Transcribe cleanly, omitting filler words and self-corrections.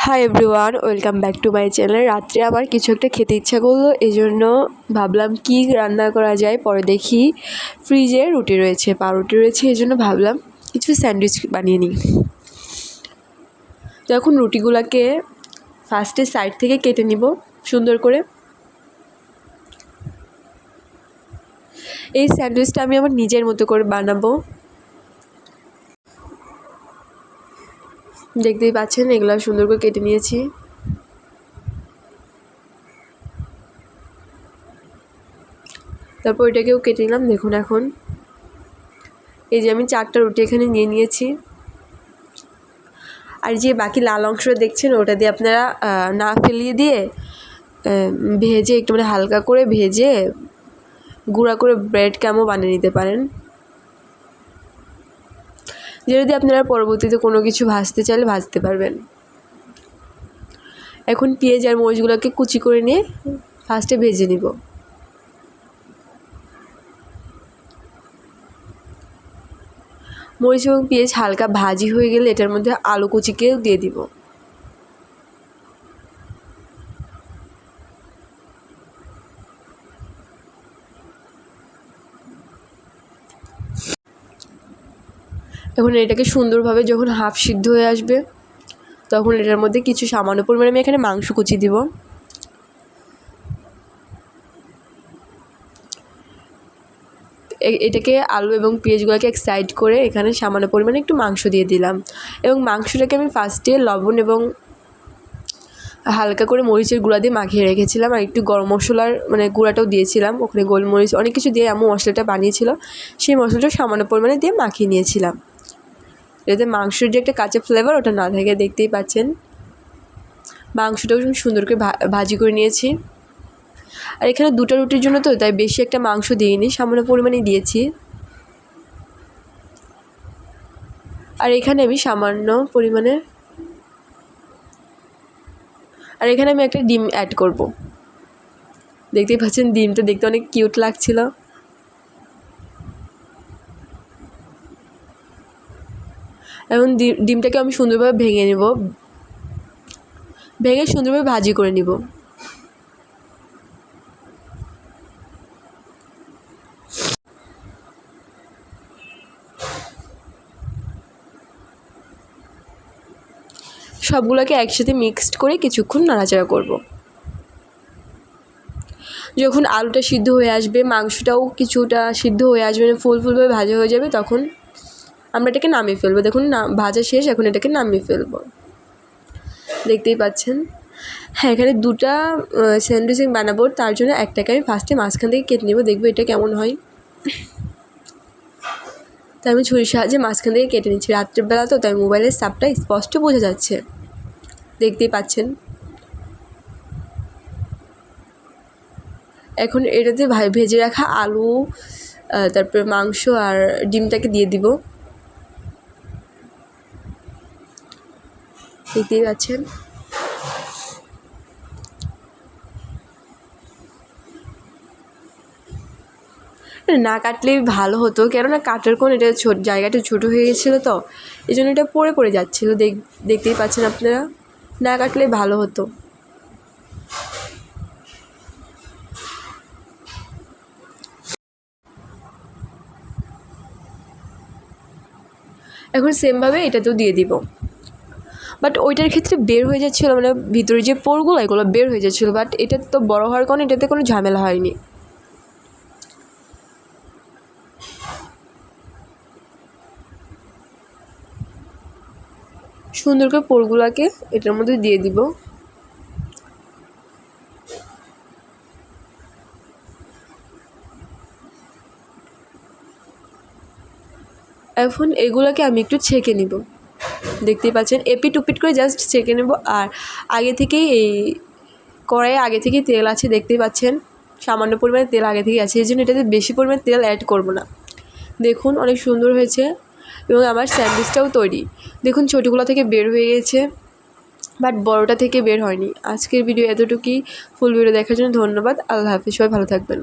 Hi everyone, welcome back to my channel. রাত্রে আমার কিছু একটা খেতে ইচ্ছা করলো, এই জন্য ভাবলাম কি রান্না করা যায়। পরে দেখি ফ্রিজে রুটি রয়েছে, পাউরুটি রয়েছে, এই জন্য ভাবলাম কিছু স্যান্ডউইচ বানিয়ে নিই। তো এখন রুটিগুলোকে ফার্স্টে সাইড থেকে কেটে নিব সুন্দর করে। এই স্যান্ডউইচটা আমি আমার নিজের মতো করে বানাবো। দেখতেই পাচ্ছেন এগুলো সুন্দর করে কেটে নিয়েছি। তারপর এটাকেও কেটে নিলাম। দেখুন এখন এই যে আমি 4টা রুটি এখানে নিয়ে নিয়েছি। আর যে বাকি লাল অংশটা দেখছেন ওটা দিয়ে আপনারা না ফেলিয়ে দিয়ে ভেজে একটু হালকা করে ভেজে গুঁড়া করে ব্রেড ক্যামও বানিয়ে নিতে পারেন, যেটা দিয়ে আপনারা পরবর্তীতে কোনো কিছু ভাজতে চাইলে ভাজতে পারবেন। এখন পেঁয়াজ আর মরিচগুলোকে কুচি করে নিয়ে ফার্স্টে ভেজে নিব। মরিচ এবং পেঁয়াজ হালকা ভাজি হয়ে গেলে এটার মধ্যে আলু কুচিকেও দিয়ে দিব। এখন এটাকে সুন্দরভাবে যখন হাফ সিদ্ধ হয়ে আসবে তখন এটার মধ্যে কিছু সামান্য পরিমাণে আমি এখানে মাংস কুচি দিব। এটাকে আলু এবং পেঁয়াজগুলোকে এক সাইড করে এখানে সামান্য পরিমাণে একটু মাংস দিয়ে দিলাম এবং মাংসটাকে আমি ফার্স্টে লবণ এবং হালকা করে মরিচের গুঁড়া দিয়ে মাখিয়ে রেখেছিলাম, আর একটু গরম মশলার গুঁড়াটাও দিয়েছিলাম। ওখানে গোলমরিচ অনেক কিছু দিয়ে আম্মু মশলাটা বানিয়েছিল, সেই মশলাটাও সামান্য পরিমাণে দিয়ে মাখিয়ে নিয়েছিলাম, যাতে মাংসের যে একটা কাঁচা ফ্লেভার ওটা না থাকে। দেখতেই পাচ্ছেন মাংসটাও সুন্দর করে ভাজি করে নিয়েছি। আর এখানে 2টা রুটির জন্য তো তাই বেশি একটা মাংস দিইনি, সামান্য পরিমাণেই দিয়েছি। আর এখানে আমি সামান্য পরিমাণে এখানে আমি একটা ডিম অ্যাড করব। দেখতেই পাচ্ছেন ডিমটা দেখতে অনেক কিউট লাগছিল। এবং ডিমটাকে আমি সুন্দরভাবে ভেঙে নেব, ভেঙে সুন্দরভাবে ভাজি করে নিব। সবগুলোকে একসাথে মিক্সড করে কিছুক্ষণ নাড়াচাড়া করব। যখন আলুটা সিদ্ধ হয়ে আসবে, মাংসটাও কিছুটা সিদ্ধ হয়ে আসবে, ফুলভাবে ভাজা হয়ে যাবে, তখন আমরা এটাকে নামিয়ে ফেলবো। দেখুন ভাজা শেষ, এখন এটাকে নামিয়ে ফেলবো। দেখতেই পাচ্ছেন। হ্যাঁ, এখানে 2টা স্যান্ডউইচ বানাবো, তার জন্য একটাকে আমি ফার্স্টে মাঝখান থেকে কেটে নেব, দেখবো এটা কেমন হয়। তাই আমি ছুরির সাহায্যে মাঝখান থেকে কেটে নিচ্ছি। রাত্রেবেলা তো তাই মোবাইলের সাপটা স্পষ্ট বোঝা যাচ্ছে, দেখতেই পাচ্ছেন। এখন এটাতে ভেজে রাখা আলু, তারপরে মাংস আর ডিমটাকে দিয়ে দিব। দেখতেই পাচ্ছেন। না কাটলেই ভালো হতো, কেননা কাটার কোণ এটা জায়গাটা ছোটো হয়ে গেছিলো, তো এই জন্য এটা পড়ে যাচ্ছিলো। দেখতেই পাচ্ছেন আপনারা, না কাটলেই ভালো হতো। এখন সেমভাবে এটাতেও দিয়ে দিব, বাট ওইটার ক্ষেত্রে বের হয়ে যাচ্ছিলো, ভিতরে যে পোরগুলো এগুলো বের হয়ে যাচ্ছিলো, বাট এটা তো বড় হওয়ার কারণে এটাতে কোনো ঝামেলা হয়নি। সুন্দর করে পোরগুলোকে এটার মধ্যে দিয়ে দিব। এখন এগুলোকে আমি একটু ছেঁকে নিব। দেখতেই পাচ্ছেন এপিট উপিট করে জাস্ট ছেঁকে নেব। আর আগে থেকেই এই কড়াইয়ে আগে থেকেই তেল আছে, দেখতেই পাচ্ছেন সামান্য পরিমাণে তেল আগে থেকেই আছে, এই জন্য এটাতে বেশি পরিমাণে তেল অ্যাড করব না। দেখুন অনেক সুন্দর হয়েছে এবং আমার স্যান্ডউইচটাও তৈরি। দেখুন ছোটোগুলো থেকে বের হয়ে গেছে, বাট বড়টা থেকে বের হয়নি। আজকের ভিডিও এতটুকুই। ফুল ভিডিও দেখার জন্য ধন্যবাদ। আল্লাহ হাফিজ, সবাই ভালো থাকবেন।